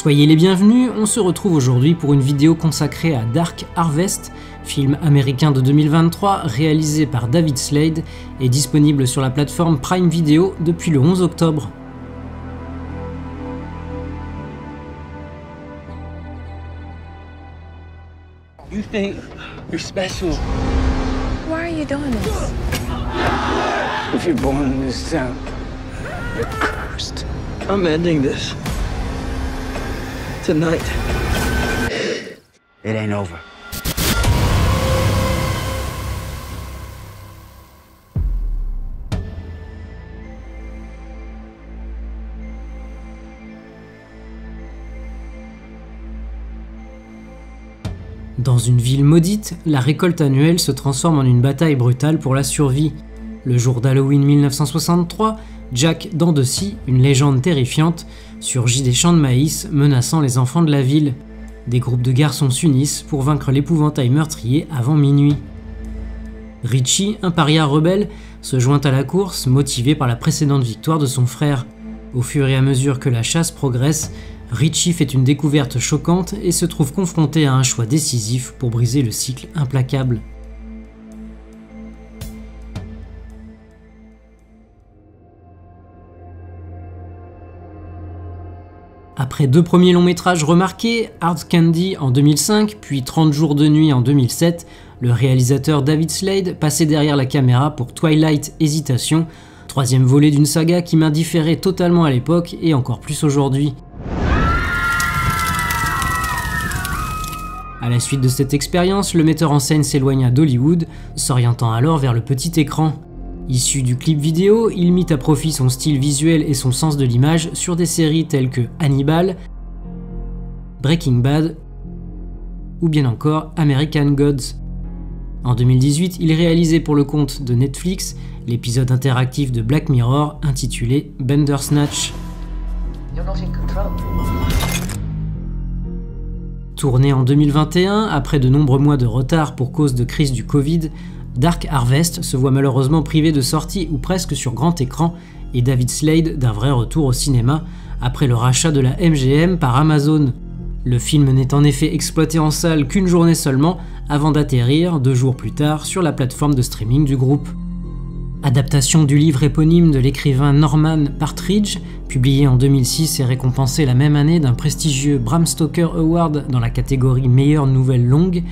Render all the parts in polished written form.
Soyez les bienvenus, on se retrouve aujourd'hui pour une vidéo consacrée à Dark Harvest, film américain de 2023 réalisé par David Slade et disponible sur la plateforme Prime Video depuis le 11 octobre. You think you're special? Why are you doing this? If you're born in this town, you're cursed. I'm ending this. Tonight. It ain't over. Dans une ville maudite, la récolte annuelle se transforme en une bataille brutale pour la survie. Le jour d'Halloween 1963, Jack Dandessi, une légende terrifiante, surgit des champs de maïs menaçant les enfants de la ville. Des groupes de garçons s'unissent pour vaincre l'épouvantail meurtrier avant minuit. Richie, un paria rebelle, se joint à la course, motivé par la précédente victoire de son frère. Au fur et à mesure que la chasse progresse, Richie fait une découverte choquante et se trouve confronté à un choix décisif pour briser le cycle implacable. Après deux premiers longs métrages remarqués, Hard Candy en 2005 puis 30 jours de nuit en 2007, le réalisateur David Slade passait derrière la caméra pour Twilight Hésitation, troisième volet d'une saga qui m'indifférait totalement à l'époque et encore plus aujourd'hui. À la suite de cette expérience, le metteur en scène s'éloigna d'Hollywood, s'orientant alors vers le petit écran. Issu du clip vidéo, il mit à profit son style visuel et son sens de l'image sur des séries telles que Hannibal, Breaking Bad ou bien encore American Gods. En 2018, il réalisait pour le compte de Netflix l'épisode interactif de Black Mirror intitulé Bandersnatch. Tourné en 2021, après de nombreux mois de retard pour cause de crise du Covid, Dark Harvest se voit malheureusement privé de sortie ou presque sur grand écran et David Slade d'un vrai retour au cinéma après le rachat de la MGM par Amazon. Le film n'est en effet exploité en salle qu'une journée seulement avant d'atterrir 2 jours plus tard sur la plateforme de streaming du groupe. Adaptation du livre éponyme de l'écrivain Norman Partridge, publié en 2006 et récompensé la même année d'un prestigieux Bram Stoker Award dans la catégorie meilleure nouvelle longue,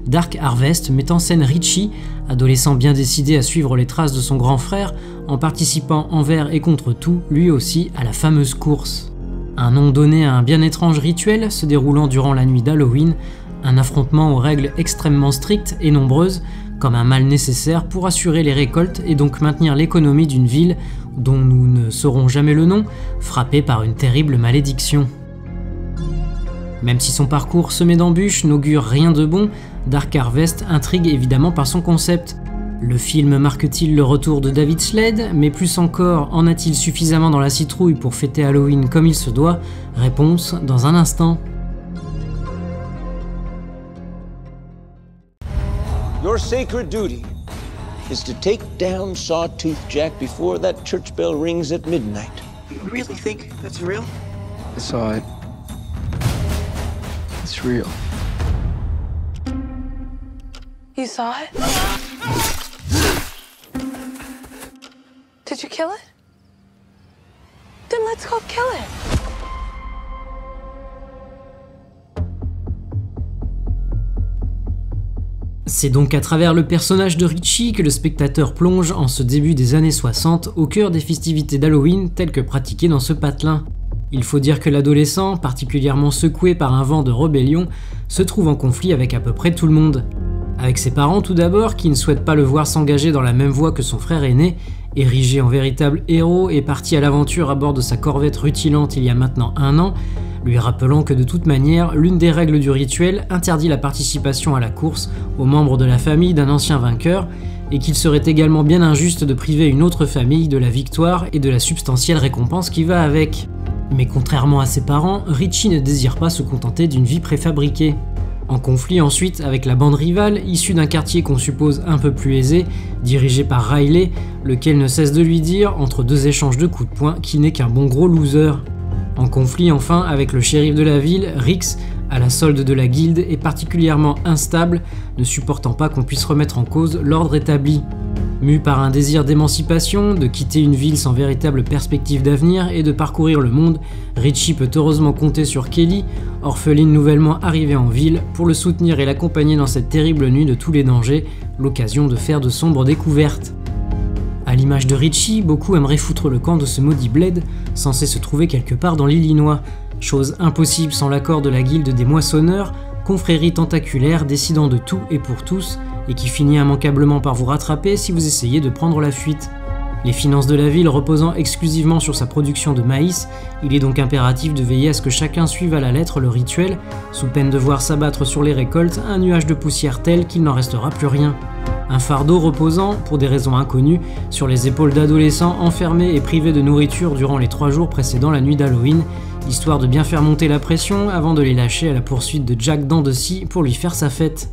Dark Harvest met en scène Richie, adolescent bien décidé à suivre les traces de son grand frère, en participant envers et contre tout, lui aussi, à la fameuse course. Un nom donné à un bien étrange rituel se déroulant durant la nuit d'Halloween, un affrontement aux règles extrêmement strictes et nombreuses, comme un mal nécessaire pour assurer les récoltes et donc maintenir l'économie d'une ville dont nous ne saurons jamais le nom, frappée par une terrible malédiction. Même si son parcours semé d'embûches n'augure rien de bon, Dark Harvest intrigue évidemment par son concept. Le film marque-t-il le retour de David Slade, mais plus encore, en a-t-il suffisamment dans la citrouille pour fêter Halloween comme il se doit? Réponse dans un instant. Your sacred duty is to take down Sawtooth Jack before that church bell rings at midnight. You really think that's real? I saw it. It's real. You saw it? Did you kill it? Then let's go kill it. C'est donc à travers le personnage de Richie que le spectateur plonge en ce début des années 60 au cœur des festivités d'Halloween telles que pratiquées dans ce patelin. Il faut dire que l'adolescent, particulièrement secoué par un vent de rébellion, se trouve en conflit avec à peu près tout le monde. Avec ses parents tout d'abord, qui ne souhaitent pas le voir s'engager dans la même voie que son frère aîné, érigé en véritable héros et parti à l'aventure à bord de sa corvette rutilante il y a maintenant 1 an, lui rappelant que de toute manière, l'une des règles du rituel interdit la participation à la course aux membres de la famille d'un ancien vainqueur, et qu'il serait également bien injuste de priver une autre famille de la victoire et de la substantielle récompense qui va avec. Mais contrairement à ses parents, Richie ne désire pas se contenter d'une vie préfabriquée. En conflit ensuite avec la bande rivale, issue d'un quartier qu'on suppose un peu plus aisé, dirigé par Riley, lequel ne cesse de lui dire, entre 2 échanges de coups de poing, qu'il n'est qu'un bon gros loser. En conflit enfin avec le shérif de la ville, Rix, à la solde de la guilde, est particulièrement instable, ne supportant pas qu'on puisse remettre en cause l'ordre établi. Mu par un désir d'émancipation, de quitter une ville sans véritable perspective d'avenir et de parcourir le monde, Richie peut heureusement compter sur Kelly, orpheline nouvellement arrivée en ville, pour le soutenir et l'accompagner dans cette terrible nuit de tous les dangers, l'occasion de faire de sombres découvertes. À l'image de Richie, beaucoup aimeraient foutre le camp de ce maudit Blade, censé se trouver quelque part dans l'Illinois. Chose impossible sans l'accord de la guilde des moissonneurs, confrérie tentaculaire décidant de tout et pour tous, et qui finit immanquablement par vous rattraper si vous essayez de prendre la fuite. Les finances de la ville reposant exclusivement sur sa production de maïs, il est donc impératif de veiller à ce que chacun suive à la lettre le rituel, sous peine de voir s'abattre sur les récoltes un nuage de poussière tel qu'il n'en restera plus rien. Un fardeau reposant, pour des raisons inconnues, sur les épaules d'adolescents enfermés et privés de nourriture durant les 3 jours précédant la nuit d'Halloween, histoire de bien faire monter la pression avant de les lâcher à la poursuite de Jack dents de scie pour lui faire sa fête.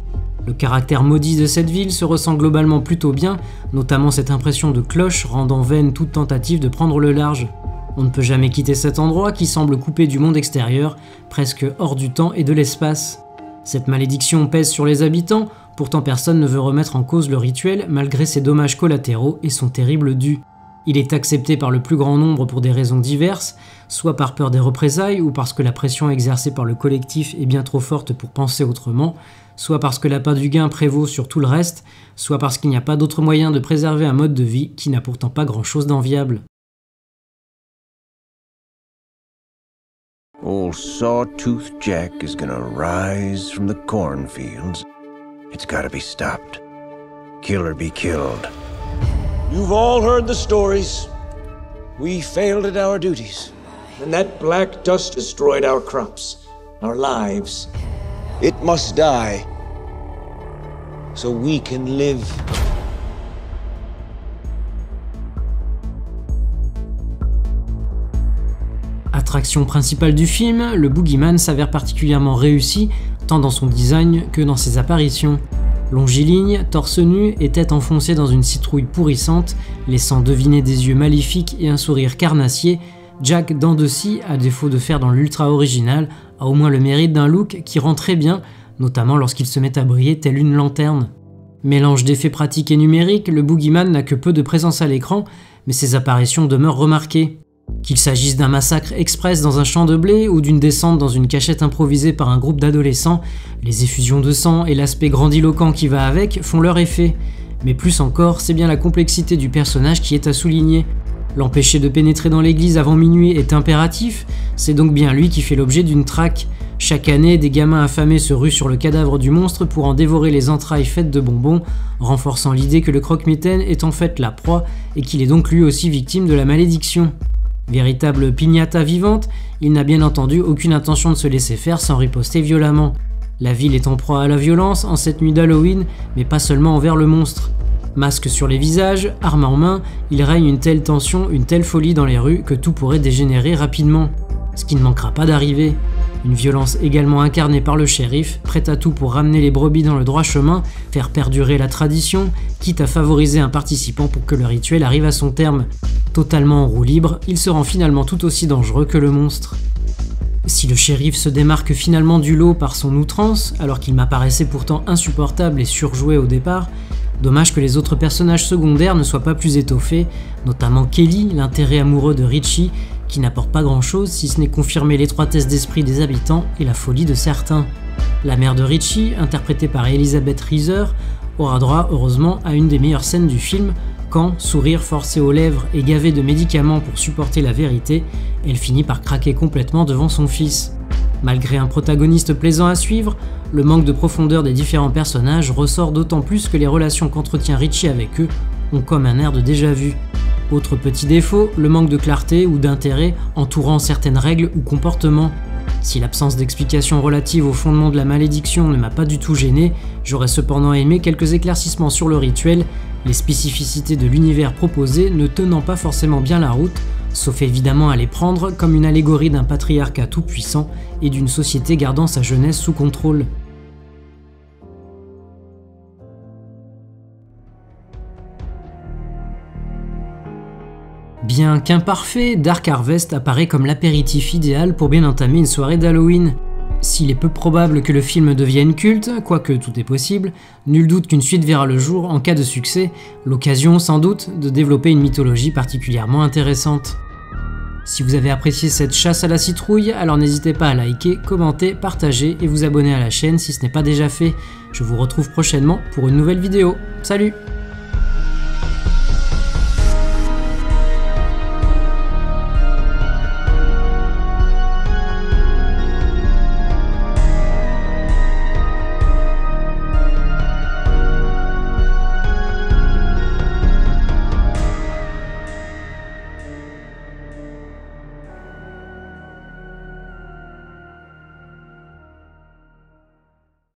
Le caractère maudit de cette ville se ressent globalement plutôt bien, notamment cette impression de cloche rendant vaine toute tentative de prendre le large. On ne peut jamais quitter cet endroit qui semble coupé du monde extérieur, presque hors du temps et de l'espace. Cette malédiction pèse sur les habitants, pourtant personne ne veut remettre en cause le rituel malgré ses dommages collatéraux et son terrible dû. Il est accepté par le plus grand nombre pour des raisons diverses, soit par peur des représailles ou parce que la pression exercée par le collectif est bien trop forte pour penser autrement, soit parce que l'appât du gain prévaut sur tout le reste, soit parce qu'il n'y a pas d'autre moyen de préserver un mode de vie qui n'a pourtant pas grand-chose d'enviable. Old Sawtooth Jack is gonna rise from the cornfields. It's gotta be stopped. Kill or be killed. You've all heard the stories. We failed at our duties. And that black dust destroyed our crops, our lives. It must die, so we can live. Attraction principale du film, le Boogeyman s'avère particulièrement réussi, tant dans son design que dans ses apparitions. Longiligne, torse nu et tête enfoncée dans une citrouille pourrissante, laissant deviner des yeux maléfiques et un sourire carnassier, Jack dents de scie, à défaut de faire dans l'ultra original, a au moins le mérite d'un look qui rend très bien, notamment lorsqu'il se met à briller telle une lanterne. Mélange d'effets pratiques et numériques, le Boogeyman n'a que peu de présence à l'écran, mais ses apparitions demeurent remarquées. Qu'il s'agisse d'un massacre express dans un champ de blé ou d'une descente dans une cachette improvisée par un groupe d'adolescents, les effusions de sang et l'aspect grandiloquent qui va avec font leur effet. Mais plus encore, c'est bien la complexité du personnage qui est à souligner. L'empêcher de pénétrer dans l'église avant minuit est impératif, c'est donc bien lui qui fait l'objet d'une traque. Chaque année, des gamins affamés se ruent sur le cadavre du monstre pour en dévorer les entrailles faites de bonbons, renforçant l'idée que le croque-mitaine est en fait la proie et qu'il est donc lui aussi victime de la malédiction. Véritable piñata vivante, il n'a bien entendu aucune intention de se laisser faire sans riposter violemment. La ville est en proie à la violence en cette nuit d'Halloween, mais pas seulement envers le monstre. Masque sur les visages, arme en main, il règne une telle tension, une telle folie dans les rues que tout pourrait dégénérer rapidement. Ce qui ne manquera pas d'arriver. Une violence également incarnée par le shérif, prêt à tout pour ramener les brebis dans le droit chemin, faire perdurer la tradition, quitte à favoriser un participant pour que le rituel arrive à son terme. Totalement en roue libre, il se rend finalement tout aussi dangereux que le monstre. Si le shérif se démarque finalement du lot par son outrance, alors qu'il m'apparaissait pourtant insupportable et surjoué au départ, dommage que les autres personnages secondaires ne soient pas plus étoffés, notamment Kelly, l'intérêt amoureux de Richie, qui n'apporte pas grand chose si ce n'est confirmer l'étroitesse d'esprit des habitants et la folie de certains. La mère de Richie, interprétée par Elizabeth Reeser, aura droit heureusement à une des meilleures scènes du film, quand, sourire forcé aux lèvres et gavé de médicaments pour supporter la vérité, elle finit par craquer complètement devant son fils. Malgré un protagoniste plaisant à suivre, le manque de profondeur des différents personnages ressort d'autant plus que les relations qu'entretient Richie avec eux ont comme un air de déjà-vu. Autre petit défaut, le manque de clarté ou d'intérêt entourant certaines règles ou comportements. Si l'absence d'explication relative au fondement de la malédiction ne m'a pas du tout gêné, j'aurais cependant aimé quelques éclaircissements sur le rituel, les spécificités de l'univers proposé ne tenant pas forcément bien la route, sauf évidemment à les prendre comme une allégorie d'un patriarcat tout-puissant et d'une société gardant sa jeunesse sous contrôle. Bien qu'imparfait, Dark Harvest apparaît comme l'apéritif idéal pour bien entamer une soirée d'Halloween. S'il est peu probable que le film devienne culte, quoique tout est possible, nul doute qu'une suite verra le jour en cas de succès, l'occasion sans doute de développer une mythologie particulièrement intéressante. Si vous avez apprécié cette chasse à la citrouille, alors n'hésitez pas à liker, commenter, partager et vous abonner à la chaîne si ce n'est pas déjà fait. Je vous retrouve prochainement pour une nouvelle vidéo. Salut!